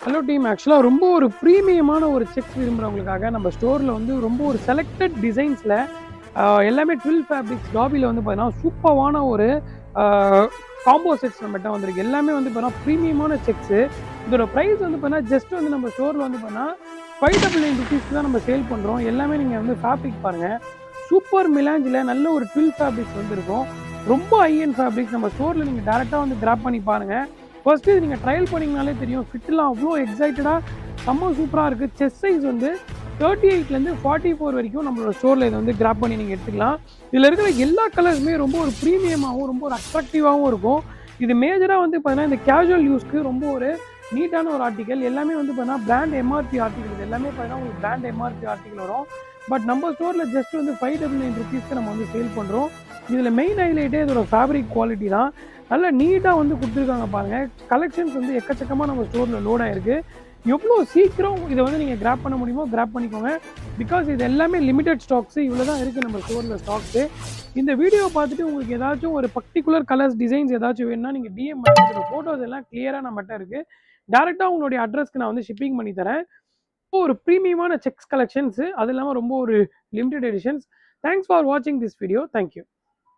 Hello team. ஆக்சுவலாக ரொம்ப ஒரு ப்ரீமியமான ஒரு செக்ஸ் விரும்புகிறவங்களுக்காக நம்ம ஸ்டோரில் வந்து ரொம்ப ஒரு செலக்டட் டிசைன்ஸில் எல்லாமே ட்வில் ஃபேப்ரிக்ஸ் டாபியில் வந்து பார்த்தீங்கன்னா சூப்பரான ஒரு காம்போ செட்ஸ் நம்மகிட்ட வந்திருக்கு. எல்லாமே வந்து பார்த்தீங்கன்னா ப்ரீமியமான செக்ஸு. இதோட ப்ரைஸ் வந்து பார்த்தீங்கன்னா ஜஸ்ட் வந்து நம்ம ஸ்டோரில் வந்து பார்த்தீங்கன்னா ₹599 தான் நம்ம சேல் பண்ணுறோம். எல்லாமே நீங்கள் வந்து ஃபேப்ரிக் பாருங்கள், சூப்பர் மிலாஞ்சில் நல்ல ஒரு ட்வில் ஃபேப்ரிக்ஸ் வந்து இருக்கும். ரொம்ப ஹைஎண்ட் ஃபேப்ரிக்ஸ் நம்ம ஸ்டோரில் நீங்கள் டேரெக்டாக வந்து கிராப் பண்ணி பாருங்கள். ஃபர்ஸ்ட்டு இது நீங்கள் ட்ரையல் பண்ணிங்கனாலே தெரியும். ஃபிட்லாம் அவ்வளோ எக்ஸைட்டடாக செம்ம சூப்பராக இருக்குது. செஸ்ட் சைஸ் வந்து 38லேருந்து 44 வரைக்கும் நம்மளோட ஸ்டோரில் இதை வந்து கிராப் பண்ணி நீங்கள் எடுத்துக்கலாம். இதில் இருக்கிற எல்லா கலர்ஸுமே ரொம்ப ஒரு ப்ரீமியமாகவும் ரொம்ப ஒரு அட்ராக்டிவாகவும் இருக்கும். இது மேஜராக வந்து பார்த்தீங்கன்னா இந்த கேஷுவல் யூஸ்க்கு ரொம்ப ஒரு நீட்டான ஒரு ஆர்டிக்கல். எல்லாமே வந்து பார்த்தீங்கன்னா பிராண்ட் எம்ஆர்பி ஆர்டிக்கல். இது எல்லாமே பார்த்தீங்கன்னா உங்களுக்கு பிராண்ட் எம்ஆர்பி ஆர்டிக்கல் வரும். பட் நம்ம ஸ்டோரில் ஜஸ்ட் வந்து ₹599 நம்ம வந்து சேல் பண்ணுறோம். இதில் மெயின் ஹைலைட்டே இதோட ஃபேப்ரிக் குவாலிட்டி தான். நல்லா நீட்டாக வந்து கொடுத்துருக்காங்க பாருங்கள். கலெக்ஷன்ஸ் வந்து எக்கச்சக்கமாக நம்ம ஸ்டோரில் லோட் ஆகிருக்கு. எவ்வளோ சீக்கிரம் இதை வந்து நீங்கள் கிராப் பண்ண முடியுமோ கிராப் பண்ணிக்கோங்க. பிகாஸ் இது எல்லாமே லிமிடெட் ஸ்டாக்ஸு. இவ்வளோ தான் இருக்குது நம்ம ஸ்டோரில் ஸ்டாக்ஸு. இந்த வீடியோ பார்த்துட்டு உங்களுக்கு ஏதாச்சும் ஒரு பர்டிகுலர் கலர்ஸ் டிசைன்ஸ் ஏதாச்சும் வேணும்னா நீங்கள் டிஎம் பண்ணி ஃபோட்டோஸ் எல்லாம் கிளியராக நம்மகிட்ட இருக்குது. டேரெக்டாக உங்களுடைய அட்ரஸ்க்கு நான் வந்து ஷிப்பிங் பண்ணி தரேன். ஒரு ப்ரீமியமான செக்ஸ் கலெக்ஷன்ஸு, அது இல்லாமல் ரொம்ப ஒரு லிமிடெட் எடிஷன்ஸ். தேங்க்ஸ் ஃபார் வாட்சிங் திஸ் வீடியோ. தேங்க்யூ.